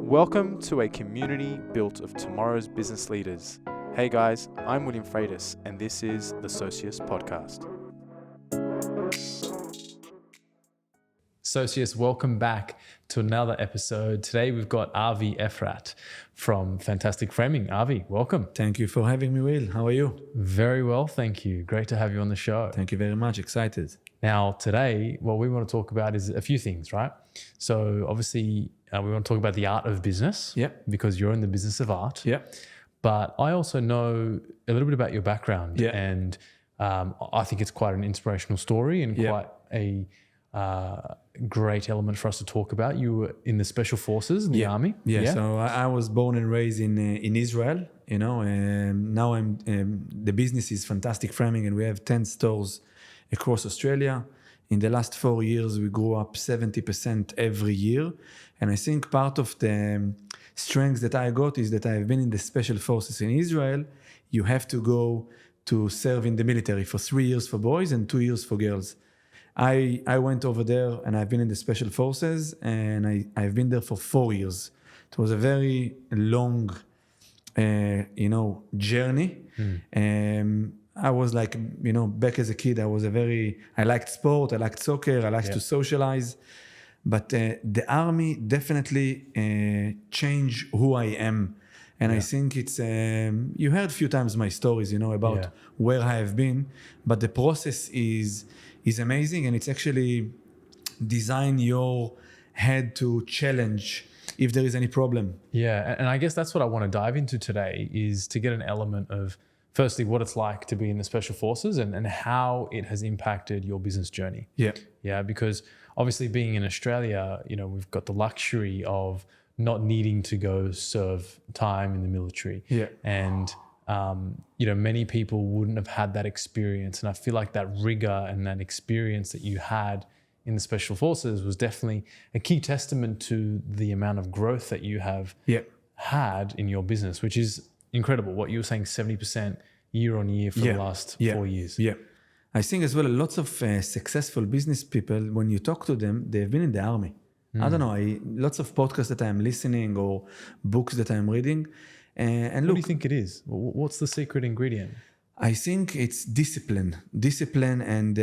Welcome to a community built of tomorrow's business leaders. Hey guys, I'm William Freitas, and this is the Socius Podcast. Socius, welcome back to another episode. Today we've got Avi Efrat from Fantastic Framing. Avi, welcome. Thank you for having me, Will. How are you? Very well, thank you. Great to have you on the show. Thank you very much. Excited. Now, today, what we want to talk about is a few things, right? So obviously, we want to talk about the art of business, because you're in the business of art. But I also know a little bit about your background, and I think it's quite an inspirational story and quite a great element for us to talk about. You were in the special forces in the army. So I was born and raised in Israel, and now the business is Fantastic Framing, and we have 10 stores across Australia. In the last 4 years, we grew up 70% every year. And I think part of the strengths that I got is that I've been in the special forces in Israel. You have to go to serve in the military for 3 years for boys and 2 years for girls. I went over there and I've been in the special forces, and I've been there for 4 years. It was a very long, journey. I was like, back as a kid, I liked sport, I liked soccer, I liked to socialize. But the army definitely changed who I am. And I think it's, you heard a few times my stories, about where I have been. But the process is amazing, and it's actually design your head to challenge if there is any problem. Yeah, and I guess that's what I want to dive into today, is to get an element of, firstly, what it's like to be in the special forces and how it has impacted your business journey. Yeah, because obviously being in Australia, we've got the luxury of not needing to go serve time in the military. And, many people wouldn't have had that experience. And I feel like that rigor and that experience that you had in the special forces was definitely a key testament to the amount of growth that you have had in your business, which is incredible. What you were saying, 70% year on year for the last 4 years. I think as well, lots of successful business people, when you talk to them, they've been in the army. I don't know, lots of podcasts that I'm listening or books that I'm reading. And what do you think it is? What's the secret ingredient? I think it's discipline, and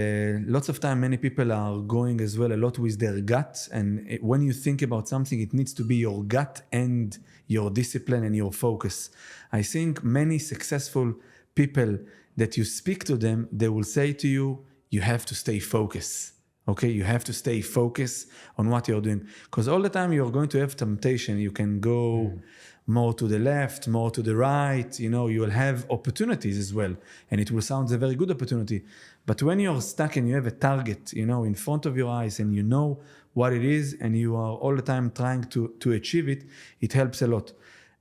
lots of time many people are going as well a lot with their gut. And when you think about something, it needs to be your gut and your discipline and your focus. I think many successful people that you speak to them, they will say to you, you have to stay focused. Okay, you have to stay focused on what you're doing. Because all the time you're going to have temptation. You can go more to the left, more to the right. You will have opportunities as well. And it will sound a very good opportunity. But when you're stuck and you have a target, in front of your eyes, and you know what it is, and you are all the time trying to achieve it, it helps a lot.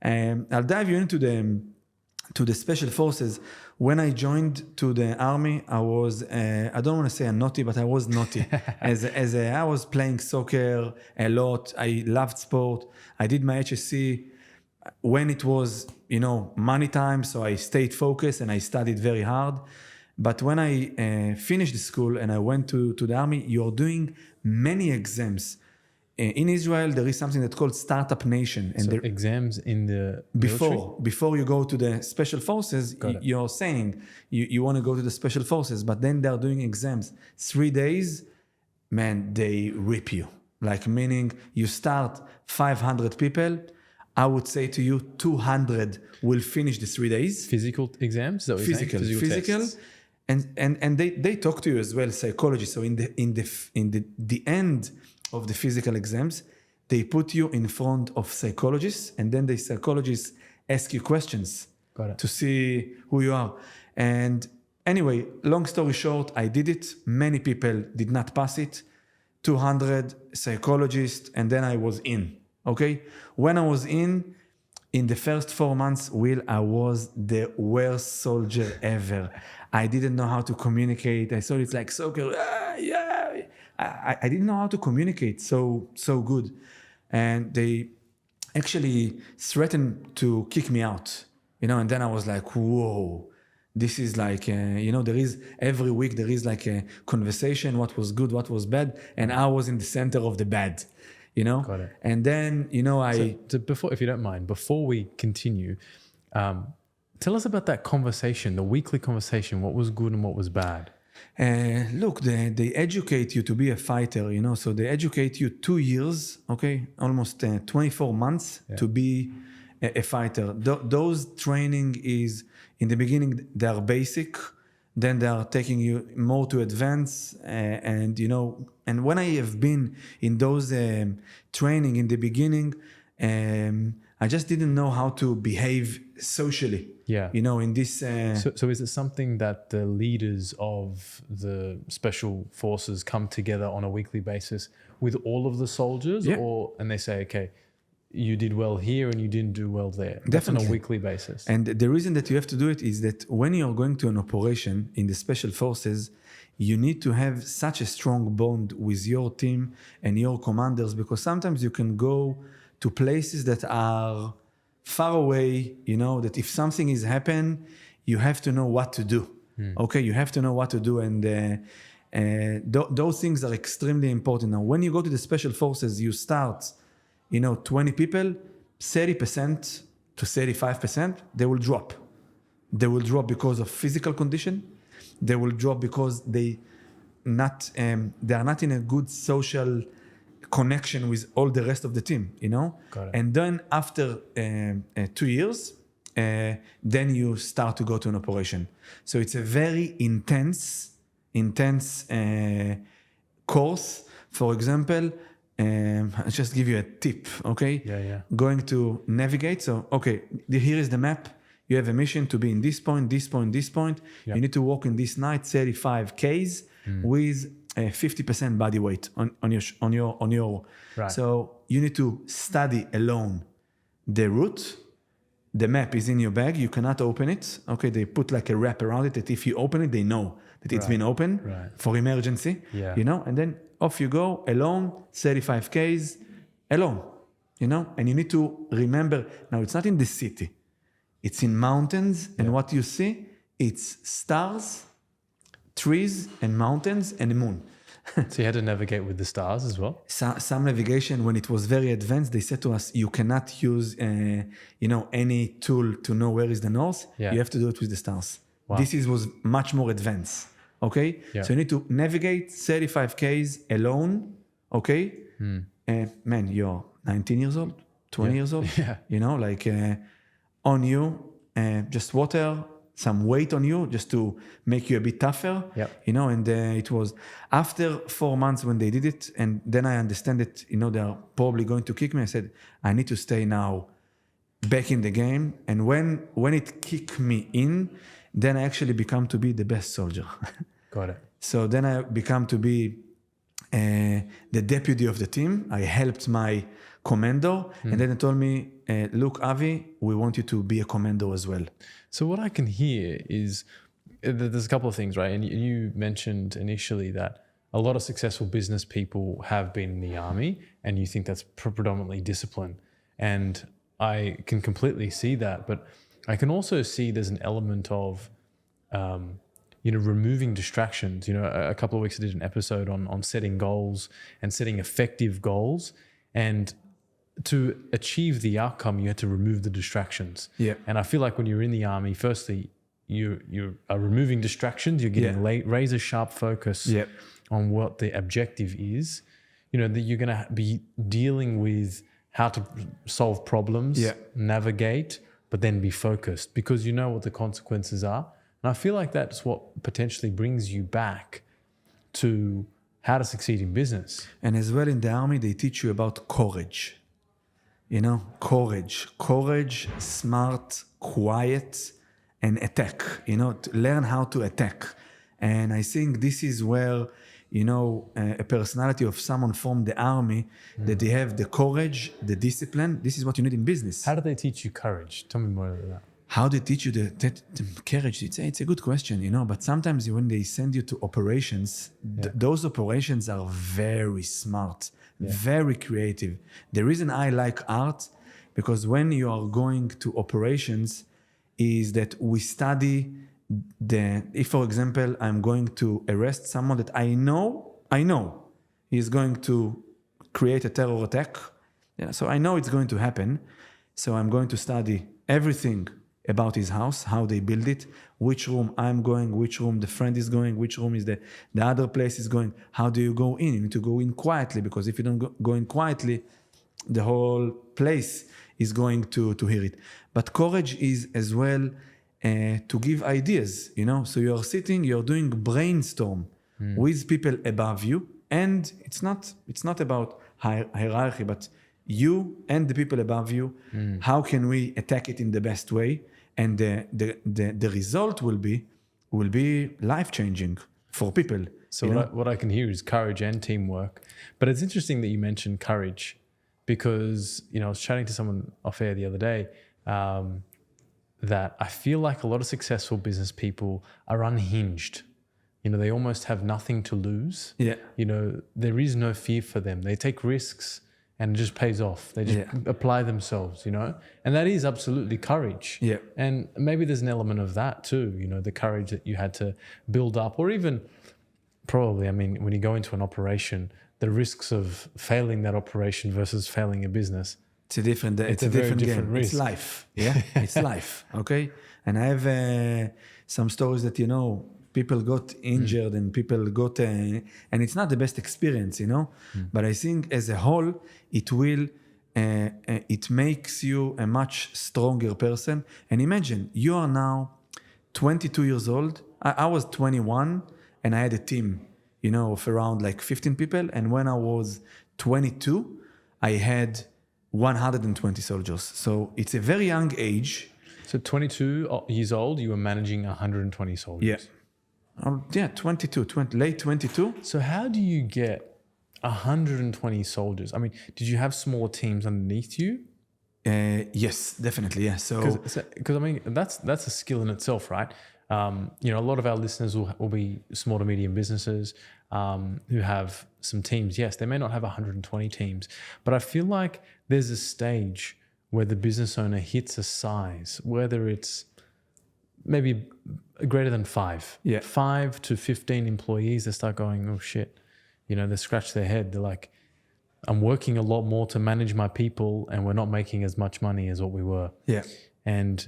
I'll dive you into the special forces. When I joined to the army, I was, I don't want to say a naughty, but I was naughty. I was playing soccer a lot. I loved sport. I did my HSC when it was, money time. So I stayed focused and I studied very hard. But when I finished the school and I went to the army, you're doing many exams. In Israel, there is something that's called Startup Nation. And so exams in the military? Before you go to the special forces, you're saying you want to go to the special forces, but then they're doing exams. 3 days, man, they rip you. Like, meaning you start 500 people. I would say to you, 200 will finish the 3 days. Physical exams? Is that what you're saying? Physical. And they talk to you as well, psychology. So in the end of the physical exams, they put you in front of psychologists, and then the psychologists ask you questions to see who you are. And anyway, long story short, I did it. Many people did not pass it. 200 psychologists, and then I was in. Okay? When I was in the first 4 months, Will, I was the worst soldier ever. I didn't know how to communicate. I thought it's like soccer. I didn't know how to communicate so good. And they actually threatened to kick me out, and then I was like, whoa, this is like, there is every week, there is like a conversation, what was good, what was bad. And I was in the center of the bad. Got it. And then, So before, if you don't mind, before we continue, tell us about that conversation, the weekly conversation. What was good and what was bad? Look, they educate you to be a fighter, so they educate you 2 years, okay, almost 24 months to be a fighter. Those training is, in the beginning, they are basic, then they are taking you more to advance, and when I have been in those training in the beginning, I just didn't know how to behave socially. Yeah. In this. So is it something that the leaders of the special forces come together on a weekly basis with all of the soldiers, and they say, okay, you did well here and you didn't do well there? That's on a weekly basis. And the reason that you have to do it is that when you're going to an operation in the special forces, you need to have such a strong bond with your team and your commanders, because sometimes you can go to places that are far away, that if something is happen, you have to know what to do. Okay, you have to know what to do, and those things are extremely important. Now, when you go to the special forces, you start, 20 people, 30% to 35%, they will drop. They will drop because of physical condition. They will drop because they are not in a good social connection with all the rest of the team, Got it. And then after 2 years, then you start to go to an operation. So it's a very intense course. For example, I'll just give you a tip, okay? Yeah. Going to navigate. So, okay, here is the map. You have a mission to be in this point, this point, this point. Yeah. You need to walk in this night 35 Ks with 50% body weight on your. Right. So you need to study alone the route. The map is in your bag. You cannot open it. Okay, they put like a wrap around it that if you open it, they know that it's been open for emergency. Yeah. And then off you go alone, 35 Ks alone. And you need to remember, now it's not in the city. It's in mountains, and what you see, it's stars, trees, and mountains, and the moon. So you had to navigate with the stars as well? Some navigation, when it was very advanced, they said to us, you cannot use, any tool to know where is the north. Yeah. You have to do it with the stars. Wow. Was much more advanced, okay? Yeah. So you need to navigate 35 Ks alone, okay? Man, you're 19 years old, 20 years old. Yeah. On you, just water, some weight on you, just to make you a bit tougher. Yep. And it was after 4 months when they did it, and then I understand that, they are probably going to kick me. I said, I need to stay now back in the game. And when it kicked me in, then I actually become to be the best soldier. Got it. So then I become to be the deputy of the team. I helped my commando, and then they told me, look, Avi, we want you to be a commando as well. So what I can hear is there's a couple of things, right? And you mentioned initially that a lot of successful business people have been in the army, and you think that's predominantly discipline. And I can completely see that, but I can also see there's an element of, removing distractions. A couple of weeks I did an episode on setting goals and setting effective goals, and to achieve the outcome, you had to remove the distractions. Yeah. And I feel like when you're in the army, firstly, you are removing distractions. You're getting razor sharp focus on what the objective is. That you're going to be dealing with how to solve problems, navigate, but then be focused because you know what the consequences are. And I feel like that's what potentially brings you back to how to succeed in business. And as well in the army, they teach you about courage. Courage, smart, quiet, and attack, to learn how to attack. And I think this is where, a personality of someone from the army, that they have the courage, the discipline. This is what you need in business. How do they teach you courage? Tell me more about that. How they teach you the courage? It's a good question, but sometimes when they send you to operations, those operations are very smart, very creative. The reason I like art, because when you are going to operations, is that we study if, for example, I'm going to arrest someone that I know he's going to create a terror attack. Yeah, so I know it's going to happen. So I'm going to study everything about his house, how they build it, which room I'm going, which room the friend is going, which room is the other place is going. How do you go in? You need to go in quietly, because if you don't go in quietly, the whole place is going to hear it. But courage is as well to give ideas, you know. So you're sitting, you're doing brainstorm with people above you, and it's not about hierarchy, but you and the people above you. How can we attack it in the best way? And the result will be life-changing for people. So what I can hear is courage and teamwork. But it's interesting that you mentioned courage, because, you know, I was chatting to someone off air the other day, that I feel like a lot of successful business people are unhinged. You know, they almost have nothing to lose. Yeah. You know, there is no fear for them. They take risks and it just pays off. They just apply themselves, you know, and that is absolutely courage. Yeah. And maybe there's an element of that too, you know, the courage that you had to build up, or even probably, I mean, when you go into an operation, the risks of failing that operation versus failing a business. It's a different game. Risk. It's life. Yeah, it's life. Okay. And I have some stories that, you know, people got injured and people got, and it's not the best experience, you know. But I think as a whole, it makes you a much stronger person. And imagine you are now 22 years old. I was 21 and I had a team, you know, of around like 15 people. And when I was 22, I had 120 soldiers. So it's a very young age. So 22 years old, you were managing 120 soldiers. Yeah. late 22. So how do you get 120 soldiers? I mean, did you have smaller teams underneath you? Yes, definitely. Yeah. Because I mean, that's a skill in itself, right? You know, a lot of our listeners will be small to medium businesses who have some teams. Yes, they may not have 120 teams, but I feel like there's a stage where the business owner hits a size, whether it's maybe greater than 5. 5 to 15 employees, they start going, oh shit. You know, they scratch their head. They're like, I'm working a lot more to manage my people and we're not making as much money as what we were. Yeah. And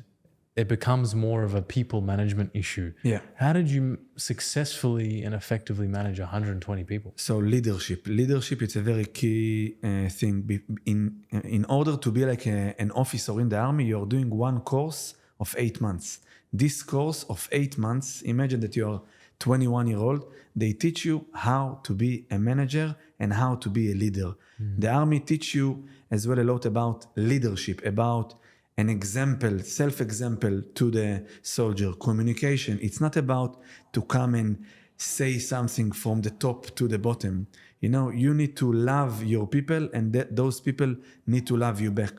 it becomes more of a people management issue. Yeah. How did you successfully and effectively manage 120 people? So leadership, it's a very key thing. In order to be like an officer in the army, you're doing one course of 8 months. This course of 8 months, imagine that you're 21-year-old, they teach you how to be a manager and how to be a leader. The army teach you as well a lot about leadership, about an example, self-example to the soldier, communication. It's not about to come and say something from the top to the bottom. You know, you need to love your people and those people need to love you back.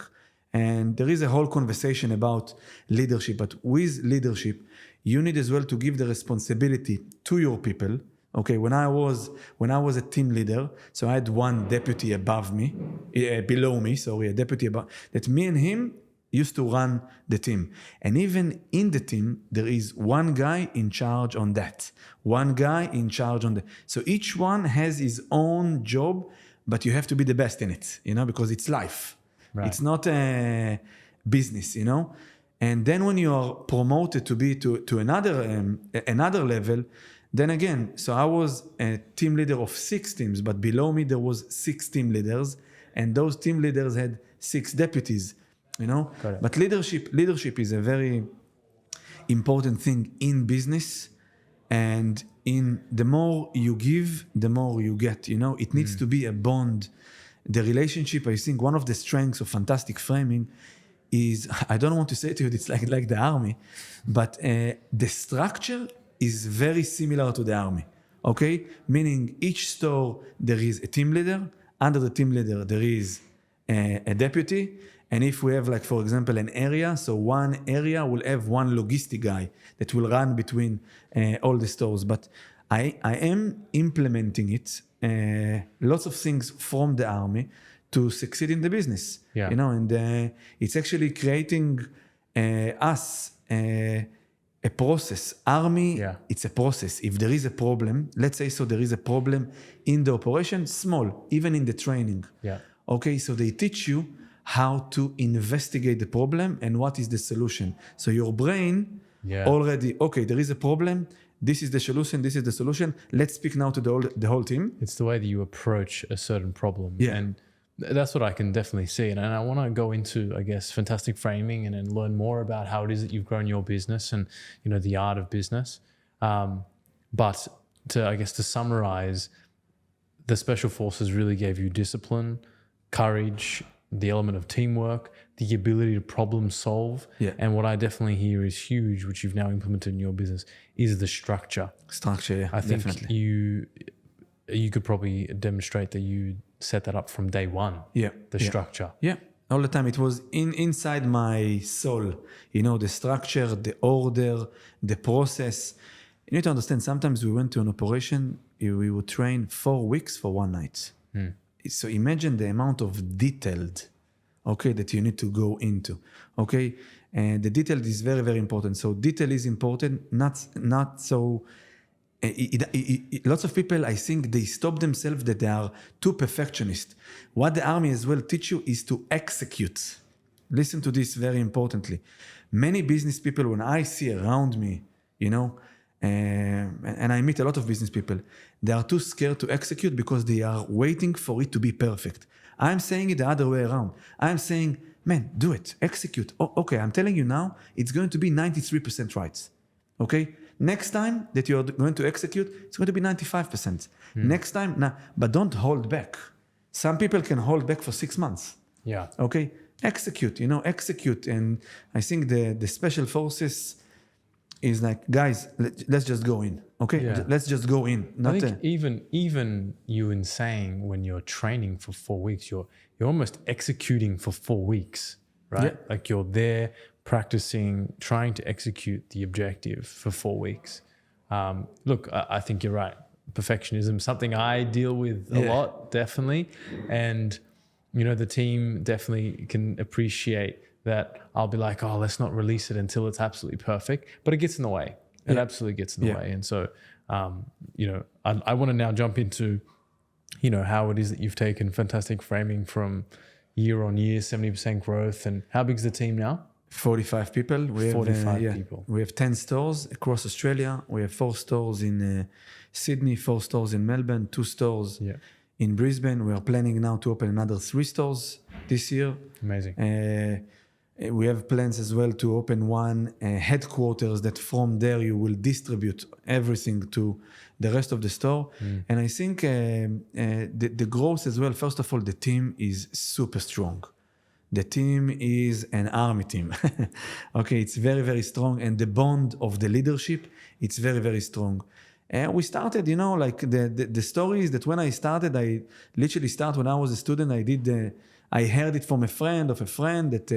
And there is a whole conversation about leadership, but with leadership, you need as well to give the responsibility to your people. Okay, when I was a team leader, so I had one deputy below me, a deputy above, that me and him used to run the team. And even in the team, there is one guy in charge on that, one guy in charge on that. So each one has his own job, but you have to be the best in it, you know, because it's life. Right. It's not a business, you know. And then when you are promoted to be to another level, then again, so I was a team leader of 6 teams, but below me there was 6 team leaders, and those team leaders had 6 deputies, you know. But leadership is a very important thing in business, and in the more you give, the more you get, you know. It needs to be a bond. The relationship, I think one of the strengths of fantastic framing is, I don't want to say to you it's like the army, but the structure is very similar to the army, okay? Meaning each store, there is a team leader. Under the team leader, there is a deputy. And if we have, like, for example, an area, so one area will have one logistic guy that will run between all the stores. But I am implementing it, lots of things from the army to succeed in the business. You know, and it's actually creating us a a process. Army, Yeah. it's a process. If there is a problem, let's say so there is a problem in the operation, small, even in the training. Yeah. Okay, so they teach you how to investigate the problem and what is the solution. So your brain already, okay, there is a problem. This is the solution. This is the solution. Let's speak now to the whole team. It's the way that you approach a certain problem. Yeah. And that's what I can definitely see. And I want to go into, I guess, fantastic framing and then learn more about how it is that you've grown your business and, you know, the art of business. But to summarize, the Special Forces really gave you discipline, courage, the element of teamwork, the ability to problem solve. Yeah. And what I definitely hear is huge, which you've now implemented in your business, is the structure. Yeah, I think definitely. you could probably demonstrate that you set that up from day one. Yeah. The structure. Yeah. All the time. It was inside my soul, you know, the structure, the order, the process. You need to understand, sometimes we went to an operation, we would train 4 weeks for 1 night. So imagine the amount of detailed, okay, that you need to go into, okay? And the detail is very, very important. So detail is important, not so... lots of people, I think, they stop themselves that they are too perfectionist. What the army as well teach you is to execute. Listen to this very importantly. Many business people, when I see around me, you know, and I meet a lot of business people, they are too scared to execute because they are waiting for it to be perfect. I'm saying it the other way around. I'm saying, man, do it, execute. Oh, okay, I'm telling you now, it's going to be 93% right. Okay? Next time that you're going to execute, it's going to be 95%. Next time, nah, but don't hold back. Some people can hold back for 6 months. Yeah. Okay? Execute, you know, execute. And I think the Special Forces is like, guys, let's just go in. Okay? Yeah. Let's just go in. I think even you in saying when you're training for 4 weeks, you're almost executing for 4 weeks, right? Yeah. Like you're there practicing, trying to execute the objective for 4 weeks. Look, I think you're right. Perfectionism, something I deal with a lot, definitely. And, you know, the team definitely can appreciate that. I'll be like, oh, let's not release it until it's absolutely perfect. But it gets in the way. It absolutely gets in the way. And so, you know, I want to now jump into, you know, how it is that you've taken fantastic framing from year on year, 70% growth. And how big is the team now? 45 people. We have 45 people. We have 10 stores across Australia. We have 4 stores in Sydney, 4 stores in Melbourne, 2 stores in Brisbane. We are planning now to open another 3 stores this year. Amazing. We have plans as well to open one headquarters that from there you will distribute everything to the rest of the store. And I think the growth as well, first of all, the team is super strong. The team is an army team. Okay, it's very, very strong. And the bond of the leadership, it's very, very strong. And we started, you know, like the story is that when I started, I literally started when I was a student. I heard it from a friend of a friend that,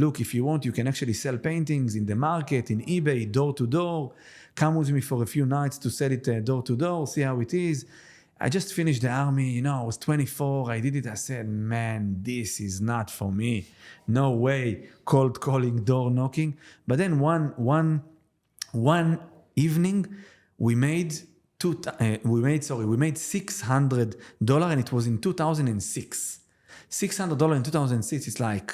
look, if you want, you can actually sell paintings in the market, in eBay, door to door. Come with me for a few nights to sell it door to door, see how it is. I just finished the army, you know, I was 24, I did it. I said, man, this is not for me. No way, cold calling, door knocking. But then one evening, we made $600 and it was in 2006. $600 in 2006 is like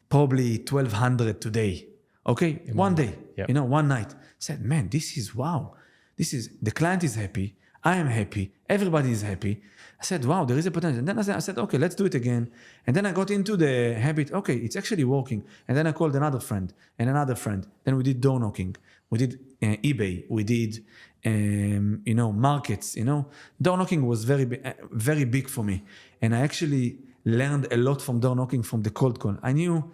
probably $1,200 today. Okay, one day, you know, one night. I said, man, this is wow. The client is happy. I am happy. Everybody is happy. I said, wow, there is a potential. And then I said, okay, let's do it again. And then I got into the habit, okay, it's actually working. And then I called another friend and another friend. Then we did door knocking. We did eBay. We did, you know, markets, you know. Door knocking was very big for me. And I actually learned a lot from door knocking, from the cold call. I knew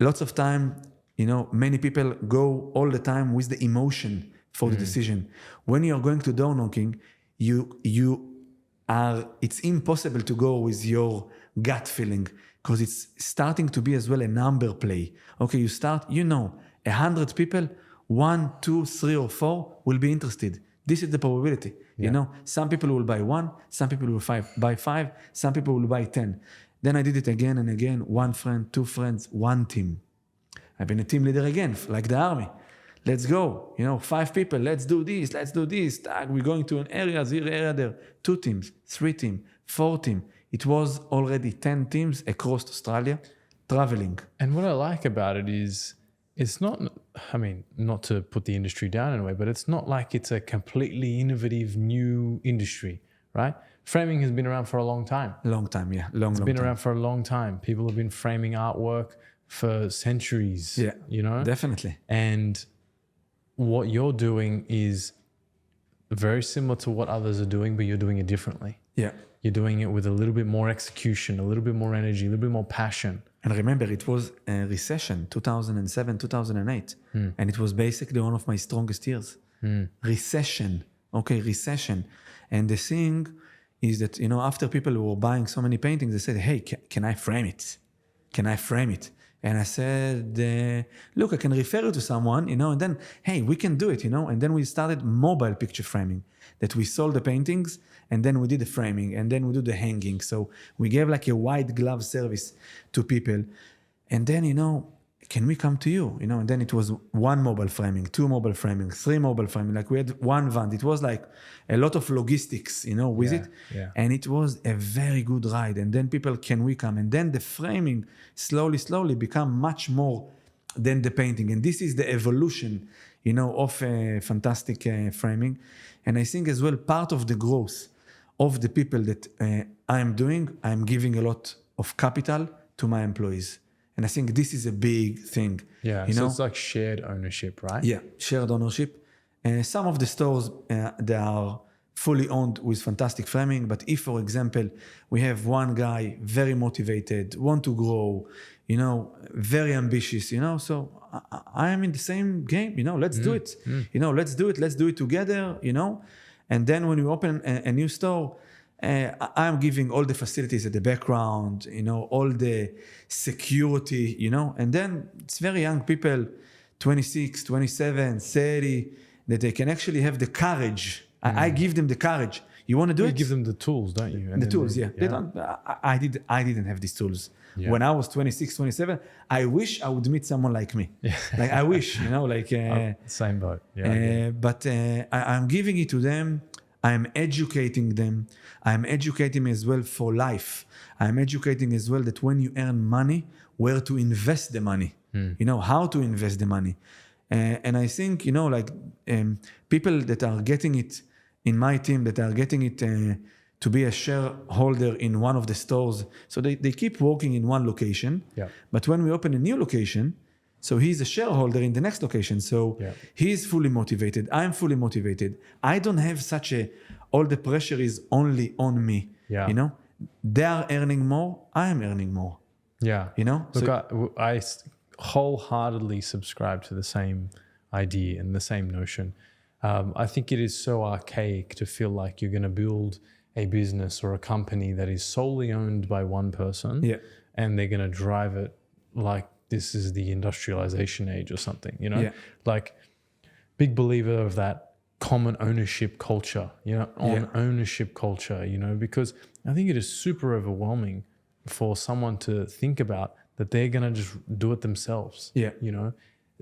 lots of time, you know, many people go all the time with the emotion for the decision. When you are going to door knocking, it's impossible to go with your gut feeling because it's starting to be as well a number play. Okay, you start, you know, 100 people, 1, 2, 3 or 4 will be interested. This is the probability. You know, some people will buy 1, some people will buy 5, some people will buy 10. Then I did it again and again, 1 friend, 2 friends, 1 team. I've been a team leader again, like the army. let's go. 5 people, let's do this. We're going to an area, here, area there. 2 teams, 3 teams, 4 teams. It was already 10 teams across Australia traveling. And what I like about it is it's not, I mean, not to put the industry down in a way, but it's not like it's a completely innovative new industry, right? Framing has been around for a long time. Long time, yeah. It's been around for a long time. People have been framing artwork for centuries, Definitely. And what you're doing is very similar to what others are doing, but you're doing it differently. Yeah. You're doing it with a little bit more execution, a little bit more energy, a little bit more passion. And remember, it was a recession, 2007, 2008. And it was basically one of my strongest years. Recession. And the thing is that, after people were buying so many paintings, they said, hey, can I frame it? And I said, look, I can refer you to someone, and then, hey, we can do it, And then we started mobile picture framing, that we sold the paintings, and then we did the framing, and then we do the hanging. So we gave like a white glove service to people. And then, can we come to you? And then it was 1 mobile framing, 2 mobile framing, 3 mobile framing. Like we had 1 van. It was like a lot of logistics, with it. Yeah. And it was a very good ride. And then people, can we come? And then the framing slowly become much more than the painting. And this is the evolution, of fantastic framing. And I think as well, part of the growth of the people that I'm giving a lot of capital to my employees. And I think this is a big thing. Yeah, so it's like shared ownership, right? Yeah, shared ownership. Some of the stores, they are fully owned with fantastic framing. But if, for example, we have one guy very motivated, want to grow, very ambitious, so I am in the same game, let's do it. Let's do it together, And then when we open a new store, I'm giving all the facilities at the background, all the security, and then it's very young people, 26, 27, 30, that they can actually have the courage. I give them the courage. You want to do it? You give them the tools, don't you? And the tools, yeah. They don't. I didn't have these tools. Yeah. When I was 26, 27, I wish I would meet someone like me. Yeah. Like I wish, same boat. Yeah. But I'm giving it to them. I'm educating them. I'm educating as well for life. I'm educating as well that when you earn money, where to invest the money. How to invest the money. And I think, people that are getting it in my team, that are getting it to be a shareholder in one of the stores. So they keep working in one location. Yeah. But when we open a new location, so he's a shareholder in the next location. So he's fully motivated. I'm fully motivated. I don't have all the pressure is only on me. Yeah. They are earning more. I am earning more. Yeah. Look, so, I wholeheartedly subscribe to the same idea and the same notion. I think it is so archaic to feel like you're going to build a business or a company that is solely owned by one person, and they're going to drive it like this is the industrialization age or something, like big believer of that common ownership culture, ownership culture, because I think it is super overwhelming for someone to think about that they're going to just do it themselves. Yeah.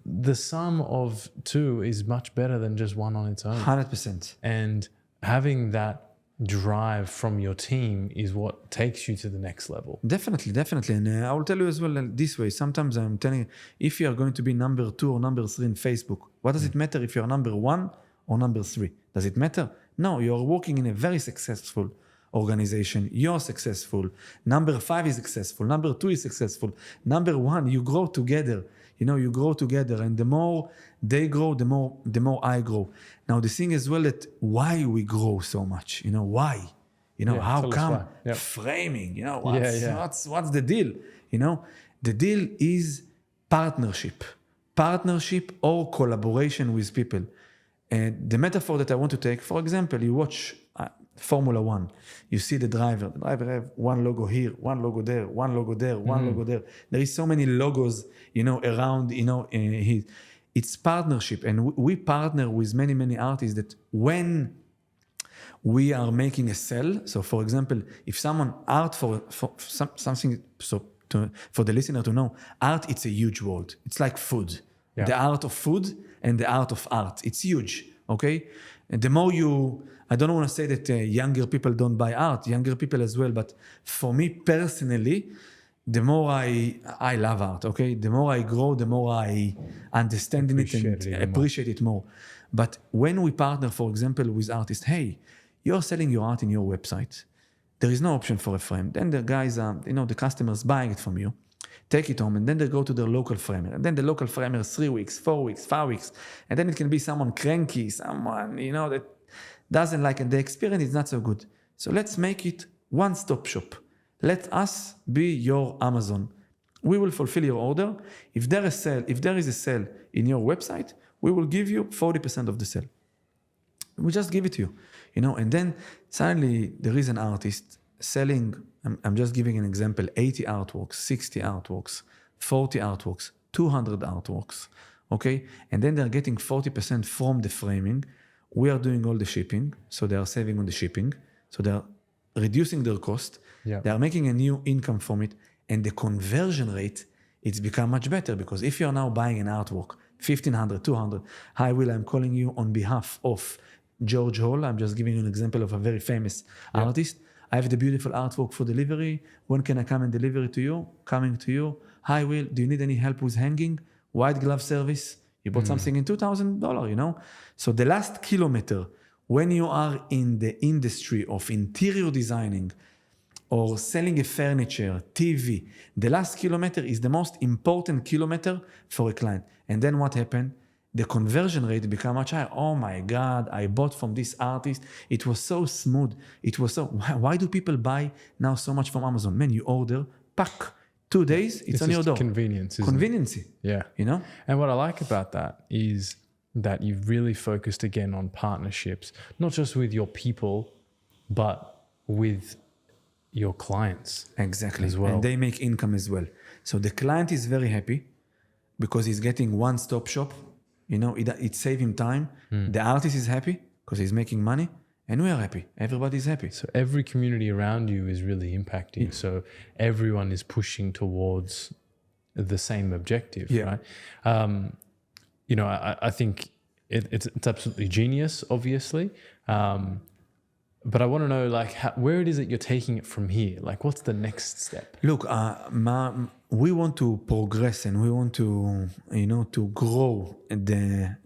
The sum of 2 is much better than just one on its own. 100%. And having that drive from your team is what takes you to the next level. Definitely. And I will tell you as well this way. Sometimes I'm telling you, if you are going to be number 2 or number 3 in Facebook, what does it matter if you're number 1 or number 3? Does it matter? No, you're working in a very successful organization. You're successful. Number 5 is successful. Number 2 is successful. Number 1, you grow together. You grow together, and the more they grow, the more I grow. Now, the thing as well that why we grow so much, why? How come framing? What's the deal? The deal is partnership or collaboration with people. And the metaphor that I want to take, for example, you watch Formula 1. You see the driver. The driver have one logo here, one logo there, one logo there, one logo there. There is so many logos, around, it's partnership. And we partner with many, many artists that when we are making a sell, so for example, if someone art for something, so for the listener to know, art, it's a huge world. It's like food. Yeah. The art of food and the art of art. It's huge, okay? And the more I don't want to say that younger people don't buy art, younger people as well, but for me personally, the more I love art, okay? The more I grow, the more I understand it and appreciate it more. But when we partner, for example, with artists, hey, you're selling your art in your website. There is no option for a frame. Then the guys are, the customers buying it from you, take it home, and then they go to their local framer. And then the local framer is 3 weeks, 4 weeks, 5 weeks. And then it can be someone cranky, someone, that doesn't like it. The experience is not so good. So let's make it one-stop shop. Let us be your Amazon. We will fulfill your order. If there is a sale in your website, we will give you 40% of the sale. We just give it to you, and then suddenly there is an artist selling, I'm just giving an example, 80 artworks, 60 artworks, 40 artworks, 200 artworks, okay? And then they're getting 40% from the framing. We are doing all the shipping, so they are saving on the shipping. So they're reducing their cost. Yeah. They are making a new income from it. And the conversion rate, it's become much better because if you're now buying an artwork, 1,500, 200, hi Will, I'm calling you on behalf of George Hall. I'm just giving you an example of a very famous artist. I have the beautiful artwork for delivery. When can I come and deliver it to you? Coming to you. Hi Will, do you need any help with hanging? White glove service. You bought something in $2,000, So the last kilometer, when you are in the industry of interior designing or selling a furniture, TV, the last kilometer is the most important kilometer for a client. And then what happened? The conversion rate became much higher. Oh my God, I bought from this artist. It was so smooth. Why do people buy now so much from Amazon? Man, you order, pack, 2 days, it's on your door. Convenience. Convenience. Yeah. And what I like about that is that you've really focused again on partnerships, not just with your people, but with your clients. Exactly. As well. And they make income as well. So the client is very happy because he's getting one-stop shop. It saves him time. The artist is happy because he's making money. And we are happy. Everybody's happy. So every community around you is really impacting. So everyone is pushing towards the same objective, right? I think it's absolutely genius, obviously. But I want to know, where it is that you're taking it from here? What's the next step? Look, we want to progress and we want to, to grow the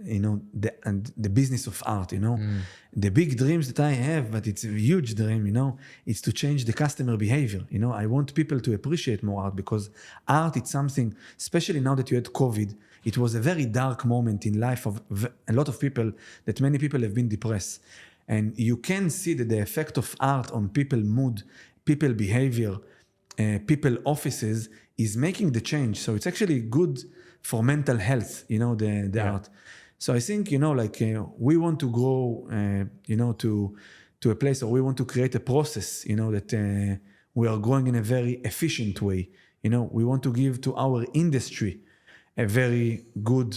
business of art, The big dreams that I have, but it's a huge dream, it's to change the customer behavior. I want people to appreciate more art because art is something, especially now that you had COVID, it was a very dark moment in life of a lot of people, that many people have been depressed. And you can see that the effect of art on people mood, people behavior, people offices is making the change. So it's actually good for mental health, the art. So I think, we want to grow, to a place, or we want to create a process, that we are growing in a very efficient way. We want to give to our industry a very good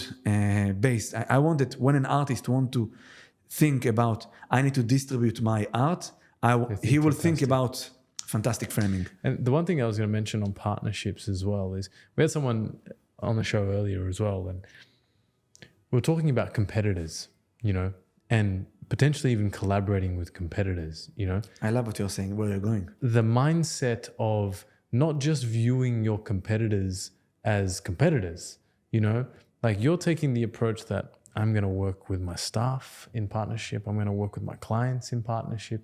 base. I want that when an artist wants to think about, I need to distribute my art, he will think about fantastic framing. And the one thing I was going to mention on partnerships as well is we had someone on the show earlier as well, and we were talking about competitors, and potentially even collaborating with competitors, I love what you're saying, where you're going. The mindset of not just viewing your competitors as competitors, you're taking the approach that I'm going to work with my staff in partnership. I'm going to work with my clients in partnership.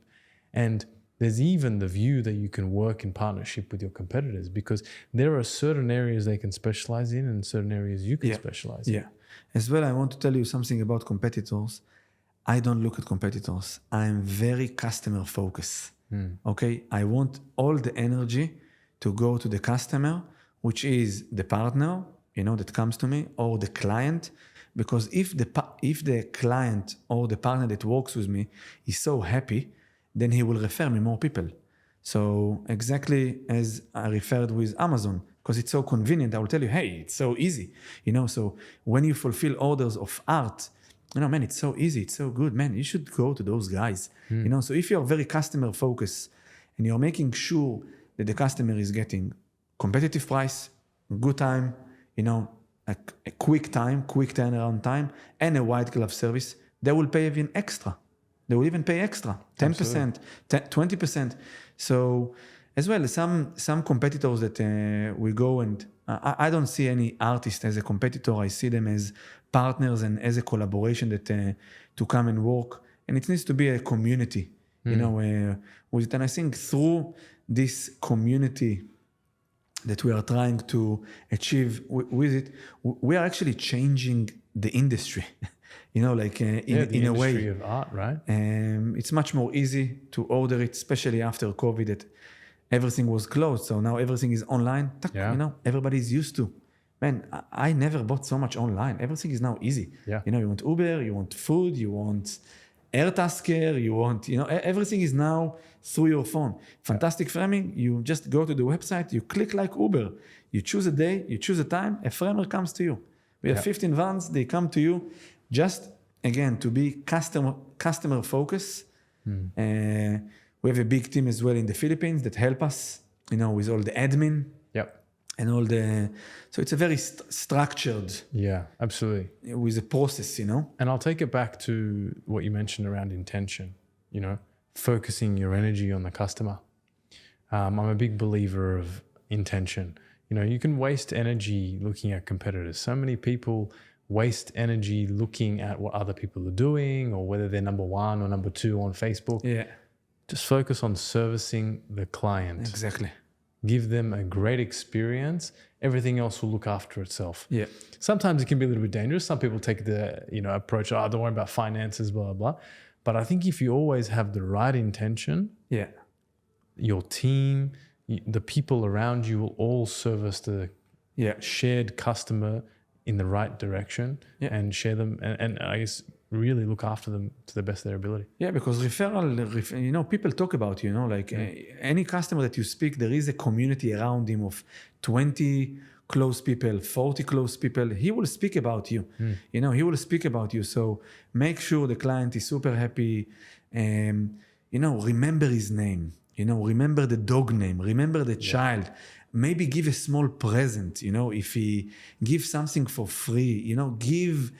And there's even the view that you can work in partnership with your competitors because there are certain areas they can specialize in and certain areas you can specialize in. Yeah. As well, I want to tell you something about competitors. I don't look at competitors. I'm very customer focused. Okay. I want all the energy to go to the customer, which is the partner, that comes to me, or the client. Because if the client or the partner that works with me is so happy, then he will refer me more people. So exactly as I referred with Amazon, because it's so convenient, I will tell you, hey, it's so easy. So when you fulfill orders of art, man, it's so easy, it's so good, man, you should go to those guys. So if you're very customer focused and you're making sure that the customer is getting competitive price, good time, a quick turnaround time, and a white glove service, they will pay even extra. They will even pay extra, 10%, 20%. So as well, some competitors that we go and I don't see any artist as a competitor. I see them as partners and as a collaboration that to come and work. And it needs to be a community, you know, with it. And I think through this community that we are trying to achieve with it, we are actually changing the industry. You know, like in a way. The industry of art, right? It's much more easy to order it, especially after COVID, that everything was closed. So now everything is online. You know, everybody's used to. Man, I never bought so much online. Everything is now easy. Yeah. You know, you want Uber, you want food, you want AirTasker, you want, you know, everything is now through your phone. Fantastic framing, you just go to the website, you click like Uber. You choose a day, you choose a time, a framer comes to you. We have 15 vans, they come to you. Just, again, to be customer focused. We have a big team as well in the Philippines that help us, you know, with all the admin. Yep. And all the... So it's a very structured... Yeah, absolutely. With a process, you know? And I'll take it back to what you mentioned around intention, you know, focusing your energy on the customer. I'm a big believer of intention. You know, you can waste energy looking at competitors. So many people waste energy looking at what other people are doing or whether they're number one or number two on Facebook. Yeah. Just focus on servicing the client. Exactly. Give them a great experience. Everything else will look after itself. Yeah. Sometimes it can be a little bit dangerous. Some people take the, you know, approach, oh, don't worry about finances, blah, blah, blah. But I think if you always have the right intention, your team, the people around you will all service the shared customer in the right direction and share them and I guess really look after them to the best of their ability. Yeah, because referral, you know, people talk about, you know, like any customer that you speak, there is a community around him of 20 close people, 40 close people. He will speak about you. You know, he will speak about you. So make sure the client is super happy. You know, remember his name. You know, remember the dog name. Remember the child. Maybe give a small present, you know, if he gives something for free, you know, give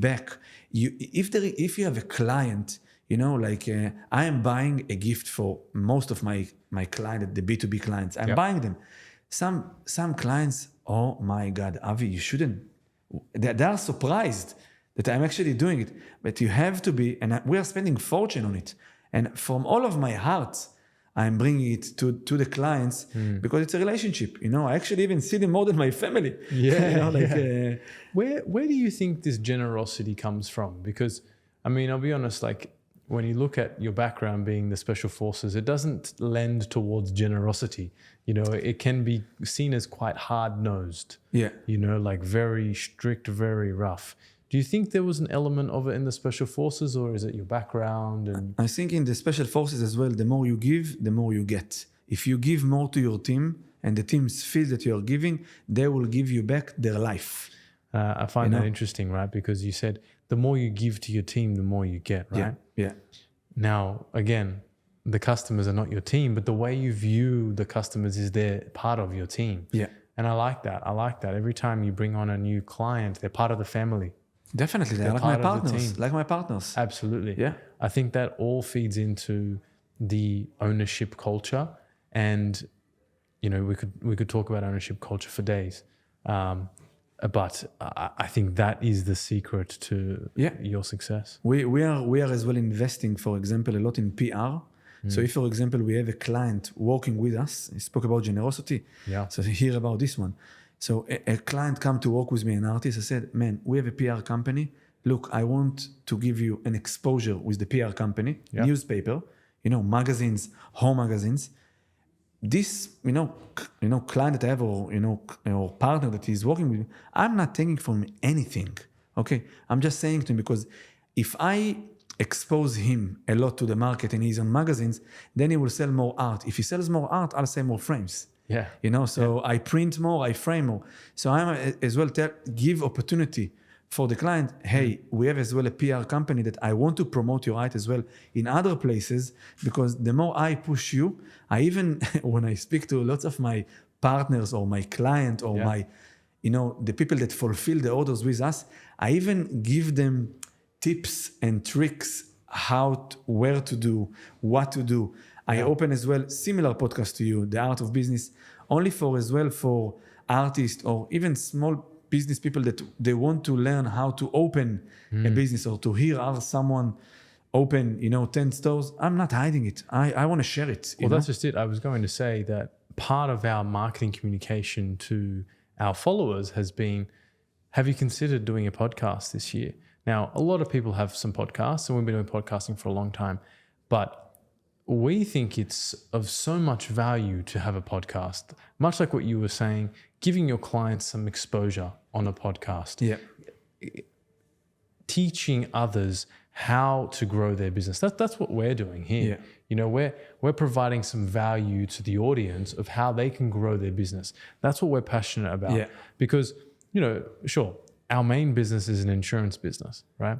back. If you have a client, you know, like I am buying a gift for most of my clients, the B2B clients, I'm buying them. Some clients, oh my God, Avi, you shouldn't. They are surprised that I'm actually doing it, but you have to be, and we are spending fortune on it. And from all of my heart, I'm bringing it to the clients because it's a relationship. You know, I actually even see them more than my family. Yeah. You know, like, where do you think this generosity comes from? Because, I mean, I'll be honest, like when you look at your background being the special forces, it doesn't lend towards generosity. You know, it can be seen as quite hard-nosed. Yeah. You know, like very strict, very rough. Do you think there was an element of it in the special forces or is it your background? And I think in the special forces as well, the more you give, the more you get. If you give more to your team and the teams feel that you are giving, they will give you back their life. I find that interesting, right? Because you said the more you give to your team, the more you get, right? Yeah. Now, again, the customers are not your team, but the way you view the customers is they're part of your team. Yeah. And I like that. Every time you bring on a new client, they're part of the family. Definitely, they're like my partners. Like my partners. Absolutely. Yeah. I think that all feeds into the ownership culture, and you know we could talk about ownership culture for days, but I think that is the secret to your success. We are as well investing, for example, a lot in PR. So if, for example, we have a client working with us, he spoke about generosity. Yeah. So hear about this one. So a client come to work with me, an artist. I said, man, we have a PR company. Look, I want to give you an exposure with the PR company, newspaper, you know, magazines, home magazines. This, you know, client that I have or partner that is working with me, I'm not taking from anything. Okay. I'm just saying to him because if I expose him a lot to the market and he's on magazines, then he will sell more art. If he sells more art, I'll sell more frames. Yeah. You know, so I print more, I frame more. So I'm as well give opportunity for the client. Hey, we have as well a PR company that I want to promote your art as well in other places, because the more I push you, I even, when I speak to lots of my partners or my client or the people that fulfill the orders with us, I even give them tips and tricks where to do, what to do. I open as well similar podcast to you, The Art of Business, only for artists or even small business people that they want to learn how to open a business or to hear how someone open, 10 stores. I'm not hiding it. I want to share it. Well, that's just it. I was going to say that part of our marketing communication to our followers has been, have you considered doing a podcast this year? Now, a lot of people have some podcasts, and we've been doing podcasting for a long time, but we think it's of so much value to have a podcast, much like what you were saying, giving your clients some exposure on a podcast, teaching others how to grow their business. That's what we're doing here. We're providing some value to the audience of how they can grow their business. That's what we're passionate about. Because, sure, our main business is an insurance business, right?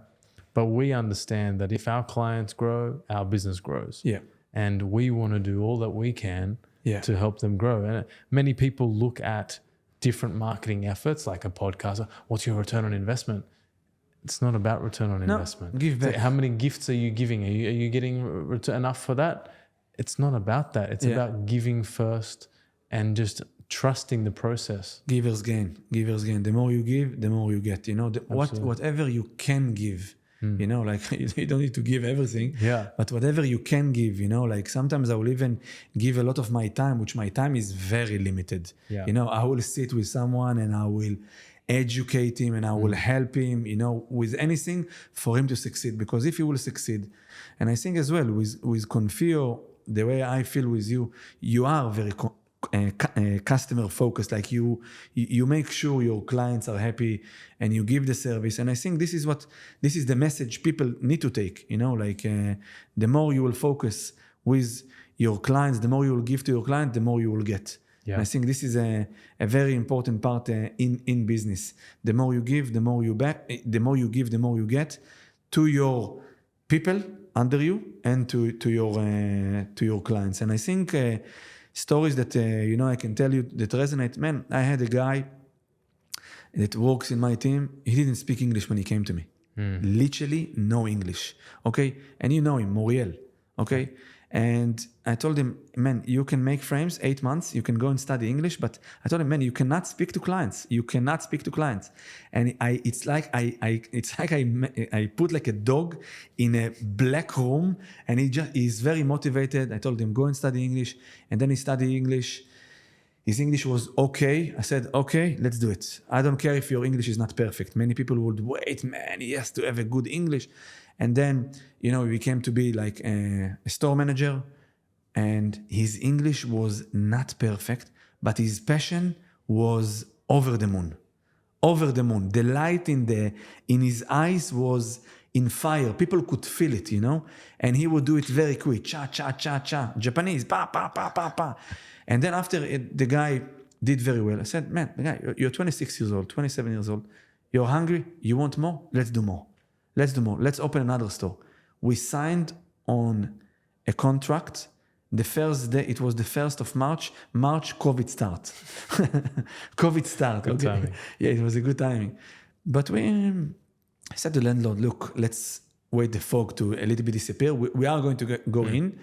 But we understand that if our clients grow, our business grows. And we want to do all that we can to help them grow. And many people look at different marketing efforts like a podcast. What's your return on investment? It's not about return on investment. Give back. So how many gifts are you giving? Are you getting enough for that? It's not about that. It's about giving first and just trusting the process. Givers gain. The more you give, the more you get. Whatever you can give. You don't need to give everything. But whatever you can give, sometimes I will even give a lot of my time, which my time is very limited. I will sit with someone and I will educate him and I will help him, with anything for him to succeed. Because if he will succeed, and I think as well with Confio, the way I feel with you, you are very customer focused. Like you make sure your clients are happy and you give the service. And I think this is the message people need to take. The more you will focus with your clients, the more you will give to your client, the more you will get. And I think this is a very important part in business. The more you give, the more you back. The more you give, the more you get to your people under you and to your clients. And I think stories that I can tell you that resonate. Man, I had a guy that works in my team. He didn't speak English when he came to me. Literally no English. Okay, and you know him, Moriel. Okay. And I told him, man, you can make frames 8 months. You can go and study English. But I told him, man, you cannot speak to clients. And it's like I put like a dog in a black room, and he's very motivated. I told him, go and study English. And then he studied English. His English was okay. I said, okay, let's do it. I don't care if your English is not perfect. Many people would wait, man, he has to have a good English. And then, he became to be like a store manager, and his English was not perfect, but his passion was over the moon. The light in his eyes was in fire. People could feel it, and he would do it very quick. Cha, cha, cha, cha. Japanese, pa, pa, pa, pa, pa. And then after the guy did very well, I said, man, the guy, you're 26 years old, 27 years old. You're hungry? You want more? Let's do more. Let's open another store. We signed on a contract. The first day, it was the 1st of March. COVID start. Good timing. Yeah, it was a good timing. But I said to the landlord, look, let's wait the fog to a little bit disappear. We are going to go in,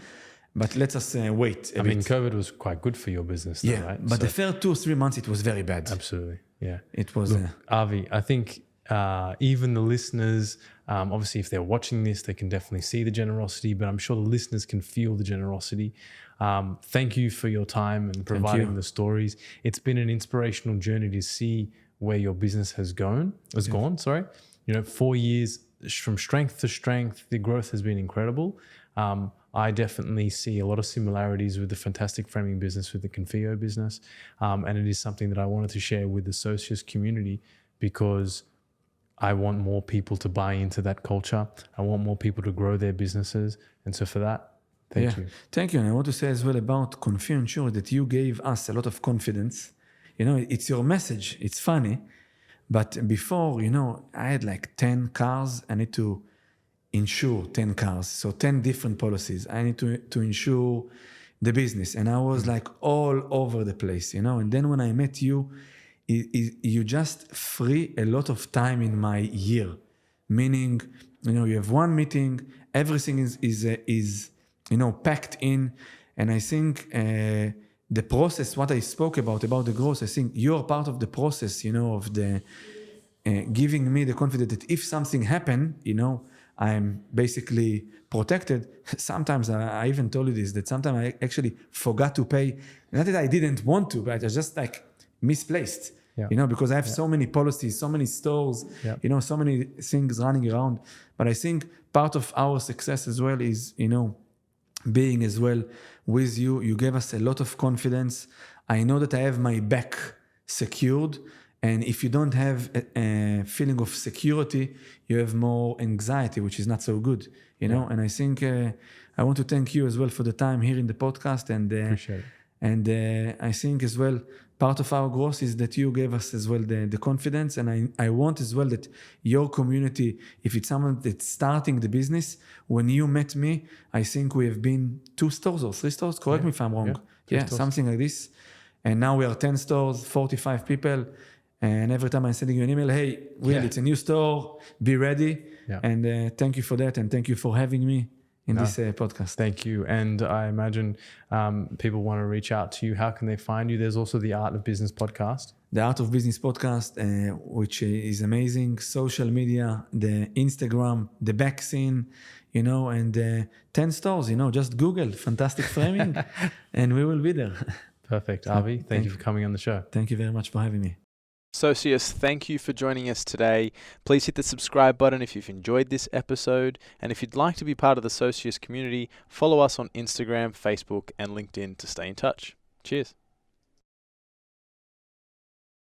but let us wait a bit. COVID was quite good for your business, though, right? But the first 2 or 3 months, it was very bad. Absolutely, yeah. It was... Avi, I think even the listeners, obviously if they're watching this, they can definitely see the generosity, but I'm sure the listeners can feel the generosity. Thank you for your time and providing the stories. It's been an inspirational journey to see where your business has gone. 4 years from strength to strength, the growth has been incredible. I definitely see a lot of similarities with the fantastic framing business, with the Confio business. And it is something that I wanted to share with the Socius community, because I want more people to buy into that culture. I want more people to grow their businesses. And so for that, thank you. Thank you. And I want to say as well about Confio Insurance that you gave us a lot of confidence. It's your message. It's funny. But before, I had like 10 cars. I need to insure 10 cars. So 10 different policies. I need to insure the business. And I was like all over the place, And then when I met you, you just free a lot of time in my year. Meaning, you have one meeting, everything is packed in. And I think the process, what I spoke about the growth, I think you're part of the process, of the giving me the confidence that if something happen, I'm basically protected. Sometimes I even told you this, that sometimes I actually forgot to pay. Not that I didn't want to, but I just misplaced, because I have so many policies, so many stores, so many things running around. But I think part of our success as well is, being as well with you. You gave us a lot of confidence. I know that I have my back secured. And if you don't have a feeling of security, you have more anxiety, which is not so good, And I think I want to thank you as well for the time here in the podcast. And appreciate it. And I think as well, part of our growth is that you gave us as well the confidence. And I want as well that your community, if it's someone that's starting the business, when you met me, I think we have been 2 stores or 3 stores. Correct me if I'm wrong. Yeah, something like this. And now we are 10 stores, 45 people. And every time I'm sending you an email, hey, Will, it's a new store, be ready. Yeah. And thank you for that. And thank you for having me in this podcast. Thank you. And I imagine people want to reach out to you. How can they find you? There's also the Art of Business podcast. The Art of Business podcast, which is amazing. Social media, the Instagram, the back scene, and 10 stores, just Google Fantastic Framing and we will be there. Perfect. Avi, thank you for coming on the show. Thank you very much for having me. Associates, thank you for joining us today. Please hit the subscribe button if you've enjoyed this episode. And if you'd like to be part of the Associates community, follow us on Instagram, Facebook, and LinkedIn to stay in touch. Cheers.